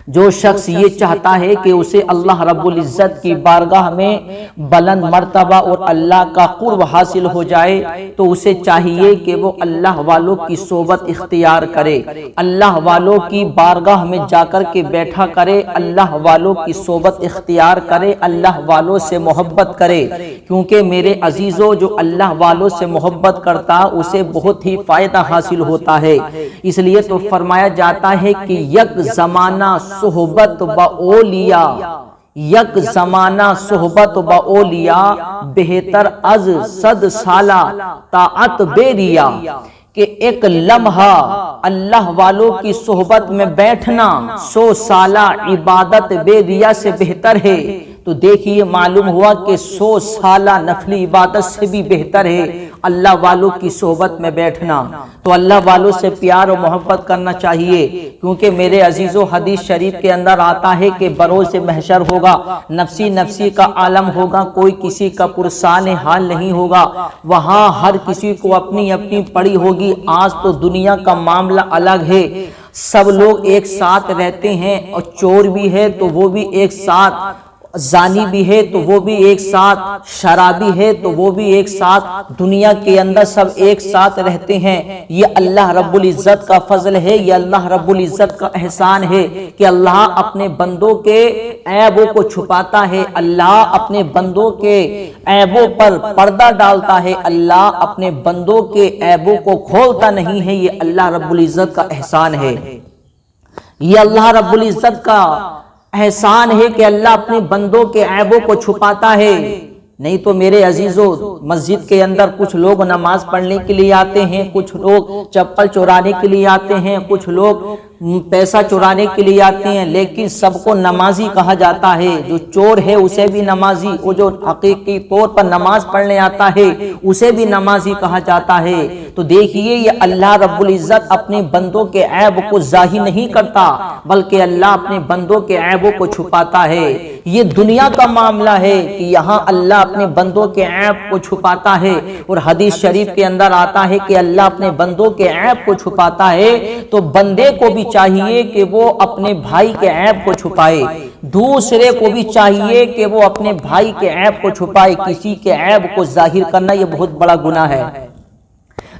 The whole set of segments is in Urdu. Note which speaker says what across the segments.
Speaker 1: جو شخص یہ چاہتا ہے کہ اسے اللہ رب العزت کی بارگاہ میں بلند مرتبہ اور اللہ کا قرب حاصل ہو جائے تو اسے چاہیے کہ وہ اللہ والوں کی صحبت اختیار کرے، اللہ والوں کی بارگاہ میں جا کر کے بیٹھا کرے، اللہ والوں کی صحبت اختیار کرے، اللہ والوں سے محبت کرے، کیونکہ میرے عزیزو جو اللہ والوں سے محبت کرتا اسے بہت ہی فائدہ حاصل ہوتا ہے۔ اس لیے تو فرمایا جاتا ہے کہ یک زمانہ صحبت با اولیاء، یک زمانہ صحبت با اولیاء بہتر از 100 سالہ طاعت بے ریا، کہ ایک لمحہ اللہ والوں کی صحبت میں بیٹھنا 100 سالہ عبادت بے ریا سے بہتر ہے۔ تو دیکھیے معلوم ہوا کہ 100 سالہ نفلی عبادت سے بھی بہتر ہے اللہ والوں کی صحبت میں بیٹھنا۔ تو اللہ والوں سے پیار و محبت کرنا چاہیے، کیونکہ میرے عزیزو حدیث شریف کے اندر آتا ہے کہ بروز محشر ہوگا، نفسی نفسی کا عالم ہوگا، کوئی کسی کا پرسان حال نہیں ہوگا، وہاں ہر کسی کو اپنی اپنی پڑی ہوگی۔ آج تو دنیا کا معاملہ الگ ہے، سب لوگ ایک ساتھ رہتے ہیں، اور چور بھی ہے تو وہ بھی ایک ساتھ، زانی بھی ہے تو وہ بھی ایک ساتھ، شرابی ہے تو وہ بھی ایک ساتھ، دنیا کے اندر سب ایک ساتھ رہتے ہیں۔ یہ اللہ رب العزت کا فضل ہے، یہ اللہ رب العزت کا احسان ہے کہ اللہ اپنے بندوں کے عیبوں کو چھپاتا ہے، اللہ اپنے بندوں کے عیبوں پر پردہ ڈالتا ہے، اللہ اپنے بندوں کے عیبوں کو کھولتا نہیں ہے۔ یہ اللہ رب العزت کا احسان ہے، یہ اللہ رب العزت کا احسان ہے کہ اللہ اپنے بندوں کے عیبوں کو چھپاتا ہے۔ نہیں تو میرے عزیزو مسجد کے اندر کچھ لوگ نماز پڑھنے کے لیے آتے ہیں، کچھ لوگ چپل چورانے کے لیے آتے ہیں، کچھ لوگ پیسہ چورانے کے لیے آتے ہیں، لیکن سب کو نمازی کہا جاتا ہے۔ جو چور ہے اسے بھی نمازی، وہ جو حقیقی طور پر نماز پڑھنے آتا ہے اسے بھی نمازی کہا جاتا ہے۔ تو دیکھیے یہ اللہ رب العزت اپنے بندوں کے عیب کو ظاہر نہیں کرتا، بلکہ اللہ اپنے بندوں کے عیبوں کو چھپاتا ہے۔ یہ دنیا کا معاملہ ہے کہ یہاں اللہ اپنے بندوں کے عیب کو چھپاتا ہے، اور حدیث شریف کے اندر آتا ہے کہ اللہ اپنے بندوں کے عیب کو چھپاتا ہے، تو بندے کو بھی چاہیے کہ وہ اپنے بھائی کے عیب کو چھپائے، دوسرے کو بھی چاہیے کہ وہ اپنے بھائی کے عیب کو چھپائے۔ کسی کے عیب کو ظاہر کرنا یہ بہت بڑا گناہ ہے۔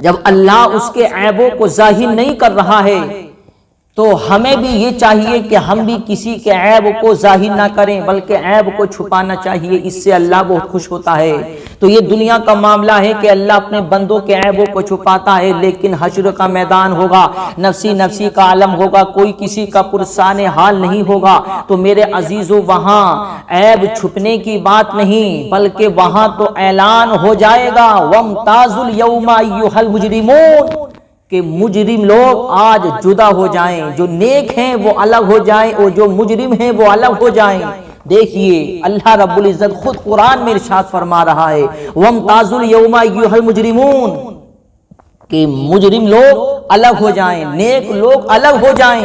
Speaker 1: جب اللہ اس کے عیبوں کو ظاہر نہیں کر رہا ہے تو ہمیں بھی یہ چاہیے کہ ہم بھی کسی کے عیب کو ظاہر نہ کریں، بلکہ عیب کو چھپانا چاہیے، اس سے اللہ بہت خوش ہوتا ہے۔ تو یہ دنیا کا معاملہ ہے کہ اللہ اپنے بندوں کے عیبوں کو چھپاتا ہے، لیکن حشر کا میدان ہوگا، نفسی نفسی کا عالم ہوگا، کوئی کسی کا پرسان حال نہیں ہوگا۔ تو میرے عزیزو وہاں عیب چھپنے کی بات نہیں، بلکہ وہاں تو اعلان ہو جائے گا وَامْتَازُوا الْيَوْمَ أَيُّهَا الْمُجْرِمُونَ، کہ مجرم لوگ آج جدا ہو جائیں، جو نیک ہیں وہ الگ ہو جائیں اور جو مجرم ہیں وہ الگ ہو جائیں۔ دیکھیے اللہ رب العزت خود قرآن میں ارشاد فرما رہا ہے وَامْتَازُوا الْيَوْمَ أَيُّهَا الْمُجْرِمُونَ، کہ مجرم لوگ الگ ہو جائیں، نیک لوگ الگ ہو جائیں۔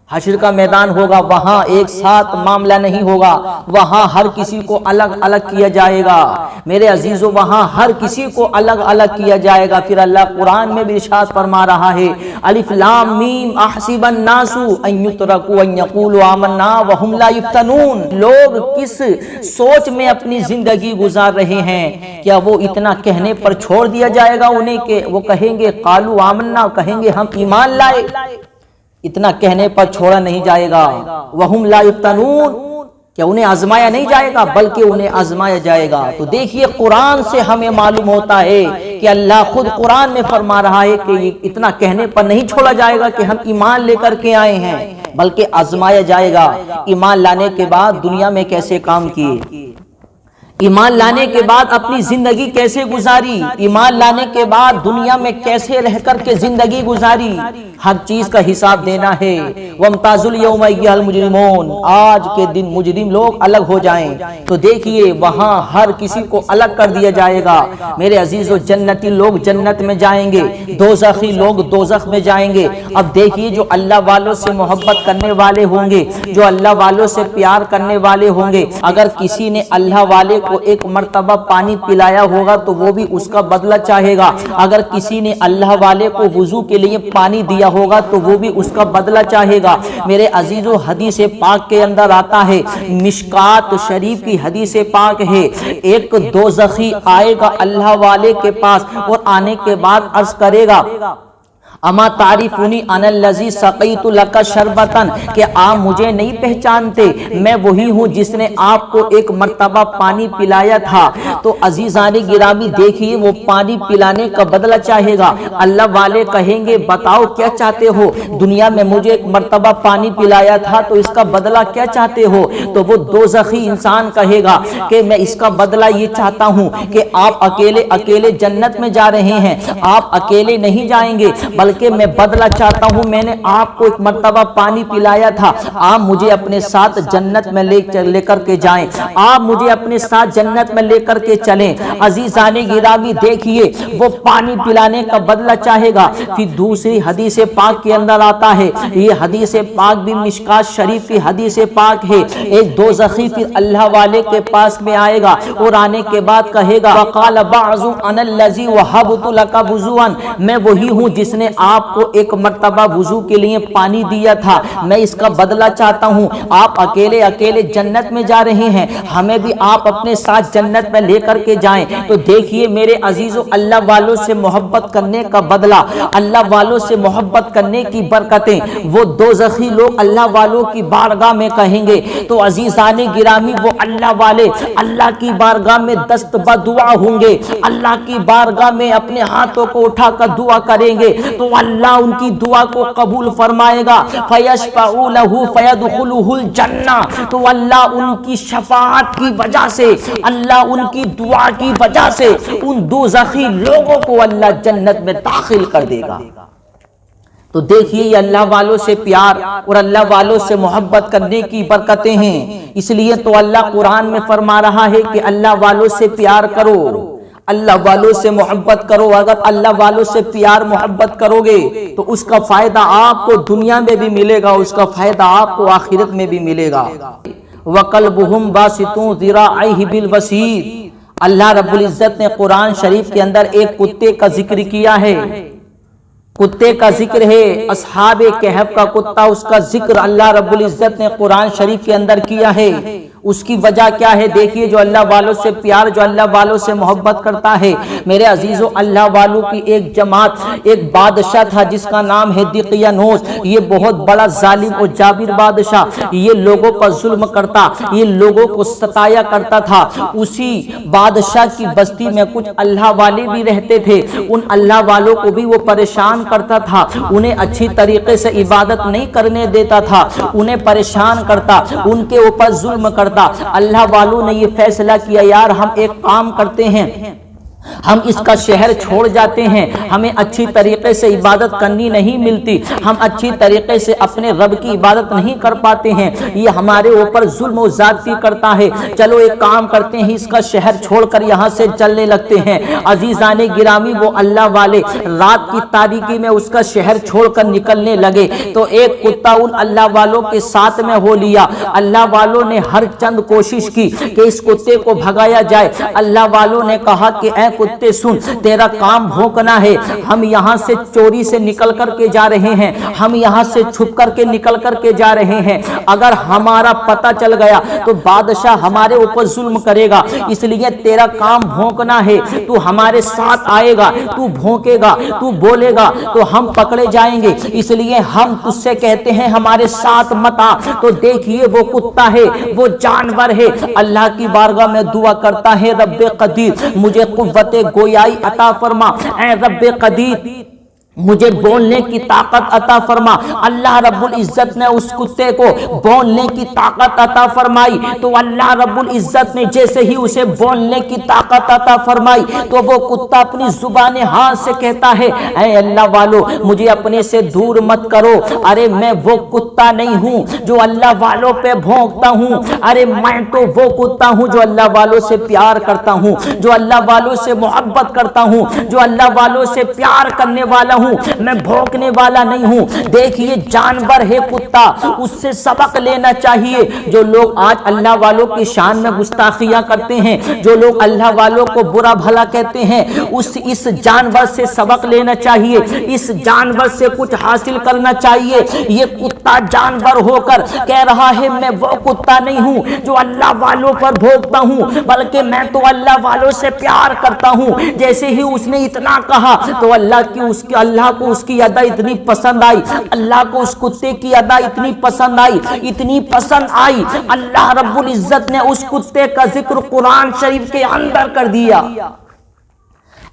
Speaker 1: حشر کا میدان ہوگا، وہاں ایک ساتھ معاملہ نہیں ہوگا، وہاں ہر کسی کو الگ الگ کیا جائے گا میرے عزیزو، وہاں ہر کسی کو الگ الگ کیا جائے گا۔ پھر اللہ قرآن میں بھی ارشاد فرما رہا ہے الف لام میم احسب الناس ان یترکوا ان یقولوا آمنا وهم لا یفتنون، لوگ کس سوچ میں اپنی زندگی گزار رہے ہیں؟ کیا وہ اتنا کہنے پر چھوڑ دیا جائے گا انہیں کہ وہ کہیں گے قالوا آمنا، کہیں گے ہم ایمان لائے؟ اتنا کہنے پر چھوڑا نہیں جائے گا۔ وَهُمْ لَا يُفْتَنُونَ، کیا انہیں آزمایا نہیں جائے گا بلکہ انہیں آزمایا جائے گا۔ تو دیکھیے قرآن سے ہمیں معلوم ہوتا ہے کہ اللہ خود قرآن میں فرما رہا ہے کہ اتنا کہنے پر نہیں چھوڑا جائے گا کہ ہم ایمان لے کر کے آئے ہیں، بلکہ آزمایا جائے گا۔ ایمان لانے کے بعد دنیا میں کیسے کام کیے، ایمان لانے کے بعد اپنی زندگی کیسے گزاری، ایمان لانے کے بعد دنیا میں کیسے رہ کر کے زندگی گزاری، ہر چیز کا حساب دینا ہے۔ وَامْتَازُوا الْيَوْمَ أَيُّهَا الْمُجْرِمُونَ، آج کے دن مجرم لوگ الگ ہو جائیں۔ تو دیکھیے وہاں ہر کسی کو الگ کر دیا جائے گا میرے عزیزو، جنتی لوگ جنت میں جائیں گے، دوزخی لوگ دوزخ میں جائیں گے۔ اب دیکھیے جو اللہ والوں سے محبت کرنے والے ہوں گے، جو اللہ والوں سے پیار کرنے والے ہوں گے، اگر کسی نے اللہ والے کو ایک مرتبہ پانی پلایا ہوگا تو وہ بھی اس کا بدلہ چاہے گا، اگر کسی نے اللہ والے کو وضو کے لیے پانی دیا ہوگا تو وہ بھی اس کا بدلہ چاہے گا۔ میرے عزیزو، حدیث پاک کے اندر آتا ہے، مشکات شریف کی حدیث پاک ہے، ایک دوزخی آئے گا اللہ والے کے پاس اور آنے کے بعد عرض کرے گا اما تعریفونی انا الذی سقیت لک شربتن، کہ آپ مجھے نہیں پہچانتے، میں وہی ہوں جس نے آپ کو ایک مرتبہ پانی پلایا تھا۔ تو عزیزان گرامی دیکھیے، وہ پانی پلانے کا بدلہ چاہے گا۔ اللہ والے کہیں گے بتاؤ کیا چاہتے ہو، دنیا میں مجھے ایک مرتبہ پانی پلایا تھا تو اس کا بدلہ کیا چاہتے ہو؟ تو وہ دوزخی انسان کہے گا کہ میں اس کا بدلہ یہ چاہتا ہوں کہ آپ اکیلے اکیلے جنت میں جا رہے ہیں، آپ اکیلے نہیں جائیں گے، بلکہ میں بدلہ چاہتا ہوں، میں نے آپ کو ایک مرتبہ پانی پلایا تھا، آپ مجھے اپنے ساتھ جنت میں لے کر کے جائیں، آپ مجھے اپنے ساتھ جنت میں لے کر کے چلیں۔ عزیزان گرامی دیکھیے، وہ پانی پلانے کا بدلہ چاہے گا۔ پھر دوسری حدیث پاک کے اندر آتا ہے، یہ حدیث پاک بھی مشکات شریف کی حدیث پاک ہے، ایک دوزخی پھر اللہ والے کے پاس میں آئے گا اور آنے کے بعد کہے گا وقال بعض انا الذی وهبت لك وضوا، میں وہی ہوں جس نے آپ کو ایک مرتبہ وضو کے لیے پانی دیا تھا، میں اس کا بدلہ چاہتا ہوں، آپ اکیلے اکیلے جنت میں جا رہے ہیں، ہمیں بھی آپ اپنے ساتھ جنت میں لے کر کے جائیں۔ تو دیکھیے میرے عزیزو، اللہ والوں سے محبت کرنے کا بدلہ، اللہ والوں سے محبت کرنے کی برکتیں وہ دوزخی لوگ اللہ والوں کی بارگاہ میں کہیں گے۔ تو عزیزان گرامی، وہ اللہ والے اللہ کی بارگاہ میں دست بدعا ہوں گے، اللہ کی بارگاہ میں اپنے ہاتھوں کو اٹھا کر دعا کریں گے تو اللہ ان کی دعا کو قبول فرمائے گا۔ فَيَشْفَعُ لَهُ فَيَدْخُلُهُ الْجَنَّةَ، تو اللہ ان کی شفاعت کی وجہ سے، اللہ ان کی دعا کی وجہ سے ان دوزخی لوگوں کو اللہ جنت میں داخل کر دے گا۔ تو دیکھیے یہ اللہ والوں سے پیار اور اللہ والوں سے محبت کرنے کی برکتیں ہیں۔ اس لیے تو اللہ قرآن میں فرما رہا ہے کہ اللہ والوں سے پیار کرو، اللہ والوں سے محبت کرو۔ اگر اللہ والوں سے پیار محبت کرو گے تو اس کا فائدہ آپ کو دنیا میں بھی ملے گا، اس کا فائدہ آپ کو آخرت میں بھی ملے گا۔ وَقَلْبُهُمْ بَاسِطٌ ذِرَاعَيْهِ بِالْوَسِيدِ، اللہ رب العزت نے قرآن شریف کے اندر ایک کتے کا ذکر کیا ہے، کتے کا ذکر ہے، اصحاب کہف کا کتا، اس کا ذکر اللہ رب العزت نے قرآن شریف کے اندر کیا ہے۔ اس کی وجہ کیا ہے؟ دیکھیے، جو اللہ والوں سے پیار، جو اللہ والوں سے محبت کرتا ہے، میرے عزیزو، اللہ والوں کی ایک جماعت، ایک بادشاہ تھا جس کا نام ہے دقیانوس، یہ بہت بڑا ظالم اور جابر بادشاہ، یہ لوگوں پر ظلم کرتا، یہ لوگوں کو ستایا کرتا تھا۔ اسی بادشاہ کی بستی میں کچھ اللہ والے بھی رہتے تھے، ان اللہ والوں کو بھی وہ پریشان کرتا تھا، انہیں اچھی طریقے سے عبادت نہیں کرنے دیتا تھا، انہیں پریشان کرتا، ان کے اوپر ظلم کرتا۔ اللہ والوں نے یہ فیصلہ کیا، یار ہم ایک کام کرتے ہیں، ہم اس کا شہر چھوڑ جاتے ہیں، ہمیں اچھی طریقے سے عبادت کرنی نہیں ملتی، ہم اچھی طریقے سے اپنے رب کی عبادت نہیں کر پاتے ہیں، یہ ہمارے اوپر ظلم و زیادتی کرتا ہے، چلو ایک کام کرتے ہیں، اس کا شہر چھوڑ کر یہاں سے چلنے لگتے ہیں۔ عزیزان گرامی، وہ اللہ والے رات کی تاریکی میں اس کا شہر چھوڑ کر نکلنے لگے تو ایک کتا ان اللہ والوں کے ساتھ میں ہو لیا۔ اللہ والوں نے ہر چند کوشش کی کہ اس کتے کو بھگایا جائے۔ اللہ والوں نے کہا کہ اے کتے سن، تیرا کام بھونکنا ہے، ہم یہاں سے چوری سے نکل کر کے جا رہے ہیں، ہم یہاں سے چھپ کر کے نکل کر کے جا رہے ہیں، اگر ہمارا پتہ چل گیا تو بادشاہ ہمارے اوپر ظلم کرے گا، اس لیے تیرا کام بھونکنا ہے، تو ہمارے ساتھ آئے گا، تو بھونکے گا، تو بولے گا تو ہم پکڑے جائیں گے، اس لیے ہم تجھ سے کہتے ہیں ہمارے ساتھ مت آ۔ تو دیکھیے وہ کتا ہے، وہ جانور ہے، اللہ کی بارگاہ میں دعا کرتا ہے، رب قدیر مجھے قوت گویائی عطا فرما، اے رب قدیر مجھے بولنے کی طاقت عطا فرما۔ اللہ رب العزت نے اس کتے کو بولنے کی طاقت عطا فرمائی، تو اللہ رب العزت نے جیسے ہی اسے بولنے کی طاقت عطا فرمائی تو وہ کتا اپنی زبان حال سے کہتا ہے، اے اللہ والو مجھے اپنے سے دور مت کرو، ارے میں وہ کتا نہیں ہوں جو اللہ والوں پہ بھونکتا ہوں، ارے میں تو وہ کتا ہوں جو اللہ والوں سے پیار کرتا ہوں، جو اللہ والوں سے محبت کرتا ہوں، جو اللہ والوں سے پیار کرنے والا ہوں۔ ہوں، میں بھونکنے والا نہیں ہوں۔ دیکھیے جانور ہے کتا، اس سے سبق لینا چاہیے۔ جو لوگ آج اللہ والوں کی شان میں گستاخیاں کرتے ہیں، جو لوگ اللہ والوں کو برا بھلا کہتے ہیں، اس جانور سے سبق لینا چاہیے، اس جانور سے کچھ حاصل کرنا چاہیے۔ یہ کتا جانور ہو کر کہہ رہا ہے میں وہ کتا نہیں ہوں جو اللہ والوں پر بھونکتا ہوں، بلکہ میں تو اللہ والوں سے پیار کرتا ہوں۔ جیسے ہی اس نے اتنا کہا تو اللہ کو اس کی ادا اتنی پسند آئی، اللہ کو اس کتے کی ادا اتنی پسند آئی، اتنی پسند آئی، اللہ رب العزت نے اس کتے کا ذکر قرآن شریف کے اندر کر دیا۔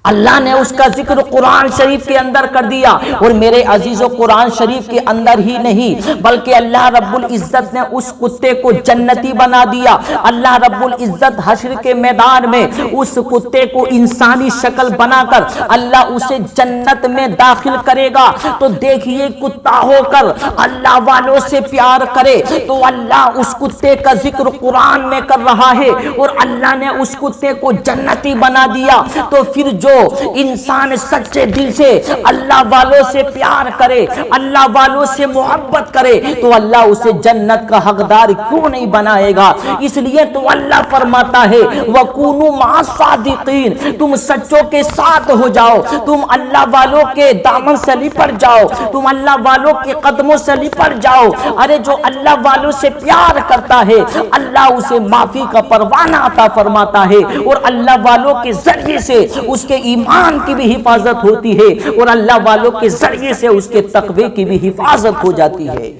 Speaker 1: اللہ نے اس کا ذکر قرآن شریف کے اندر کر دیا۔ اور میرے عزیزو قرآن شریف کے اندر ہی نہیں بلکہ اللہ رب العزت نے اس کتے کو جنتی بنا دیا۔ اللہ رب العزت حشر کے میدان میں اس کتے کو انسانی شکل بنا کر اللہ اسے جنت میں داخل کرے گا۔ تو دیکھیے کتا ہو کر اللہ والوں سے پیار کرے تو اللہ اس کتے کا ذکر قرآن میں کر رہا ہے اور اللہ نے اس کتے کو جنتی بنا دیا۔ تو پھر جو انسان سچے دل سے اللہ والوں سے پیار کرے، اللہ والوں سے محبت کرے تو اللہ اسے جنت کا حقدار کیوں نہیں بنائے گا؟ اس لیے تو اللہ فرماتا ہے وَكُونُوا مَعَ الصَّادِقِينَ، تم سچوں کے ساتھ ہو جاؤ، تم اللہ والوں کے دامن سے لپٹ جاؤ، تم اللہ والوں کے قدموں سے لپٹ جاؤ۔ ارے جو اللہ والوں سے پیار کرتا ہے اللہ اسے معافی کا پروانہ عطا فرماتا ہے، اور اللہ والوں کے ذریعے سے اس کے ایمان کی بھی حفاظت ہوتی ہے، اور اللہ والوں کے ذریعے سے اس کے تقوی کی بھی حفاظت ہو جاتی ہے۔